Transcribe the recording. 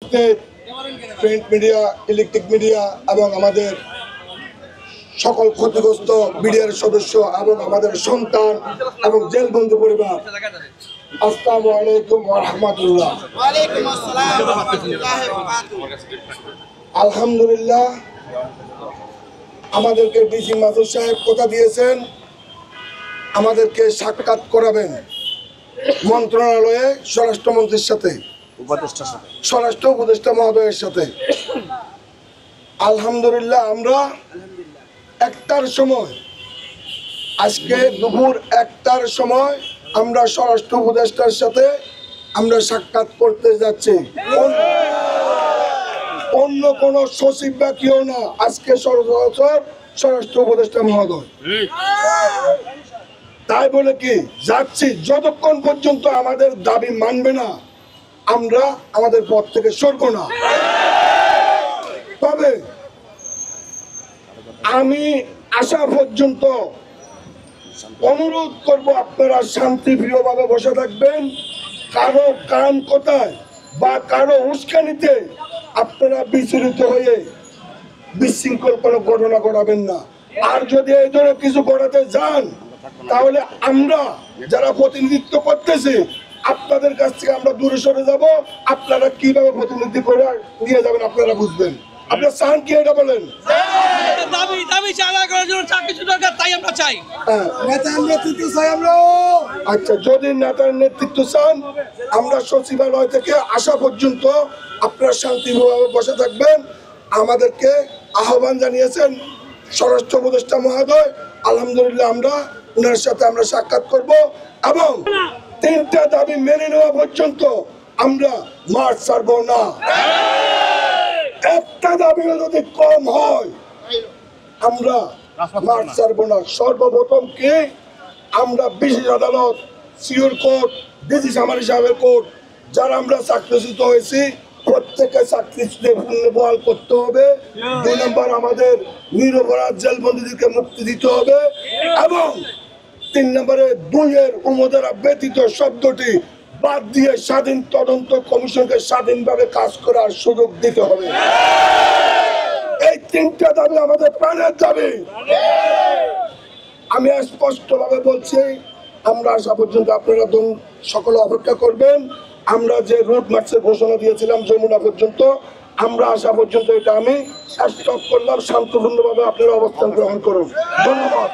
উপস্থিত print media, electric media এবং আমাদের সকল ক্ষতিগ্রস্ত মিডিয়ার সদস্য এবং আমাদের সন্তান এবং জেলবন্দি পরিবার, আসসালামু আলাইকুম ওয়া রাহমাতুল্লাহ। আলহামদুলিল্লাহ, আমাদেরকে ডিসি মাসুদ সাহেব কথা দিয়েছেন আমাদেরকে সাক্ষাৎ করাবেন মন্ত্রণালয়ে স্বরাষ্ট্রমন্ত্রীর সাথে, স্বরাষ্ট্র উপদেষ্টা মহোদয়ের সাথে। আলহামদুলিল্লাহ, আমরা 1টার সময়, আজকে দুপুর 1টার সময় আমরা স্বরাষ্ট্র উপদেষ্টার সাথে আমরা সাক্ষাৎ করতে যাচ্ছি। অন্য কোন সচিব বা কেউ না, আজকে সরাসরি স্বরাষ্ট্র উপদেষ্টা মহোদয়। তাই বলে কি যাচ্ছি, যতক্ষণ পর্যন্ত আমাদের দাবি মানবে না আমরা আমাদের পথ থেকে সরব না। তবে আমি আসা পর্যন্ত অনুরোধ করব আপনারা শান্তিপ্রিয়ভাবে বসে থাকবেন। কারো কান কোথায় বা কারো উস্কানিতে আপনারা বিচলিত হয়ে বিশৃঙ্খল কোনো ঘটনা ঘটাবেন না। আর যদি এই ধরনের কিছু ঘটাতে যান তাহলে আমরা যারা প্রতিনিধিত্ব করতেছি আপনাদের কাছ থেকে আমরা দূরে সরে যাব। আপনারা কিভাবে প্রতিনিধি করে নিয়ে যাবেন আপনারা বুঝবেন। আপনারা চান কি এটা বলেন? আচ্ছা, যদি নেতার নেতৃত্ব চান আমরা সচিবালয় থেকে আসা পর্যন্ত আপনারা শান্তিভাবে বসে থাকবেন। আমাদেরকে আহ্বান জানিয়েছেন স্বরাষ্ট্র উপদেষ্টা মহোদয়। আলহামদুলিল্লাহ, আমরা ওনার সাথে আমরা সাক্ষাৎ করব এবং 3টা দাবি মেনে নেওয়া পর্যন্ত আমরা মাঠ ছাড়ব না। একটা দাবি যদি কম হয় আমরা মাঠ ছাড়ব না। সর্বপ্রথম কি আমরা বিশেষ আদালত, সিওর কোর্ট, ডিসি সামারি সাহেবের কোর্ট, যারা আমরা চাকরিচ্যুত হয়েছি প্রত্যেকে চাকরিচ্যুতে পুনর্বহাল করতে হবে। 2 নম্বর, আমাদের নিরপরাধ জেলবন্দীদেরকে মুক্তি দিতে হবে এবং 3 নম্বরে 2-এর উপধারা ব্যতীত শব্দটি বাদ দিয়ে স্বাধীন তদন্ত কমিশনকে স্বাধীনভাবে কাজ করার সুযোগ দিতে হবে। এই 3টা দাবি আমাদের প্রাণের দাবি। আমি স্পষ্টভাবে বলছি, আমরা আসা পর্যন্ত আপনারা সকলে অপেক্ষা করবেন। আমরা যে রুট মার্চের ঘোষণা দিয়েছিলাম যমুনা পর্যন্ত, আমরা আসা পর্যন্ত এটা আমি স্টপ করলাম। শান্তপূর্ণভাবে আপনারা অবস্থান গ্রহণ করুন। ধন্যবাদ।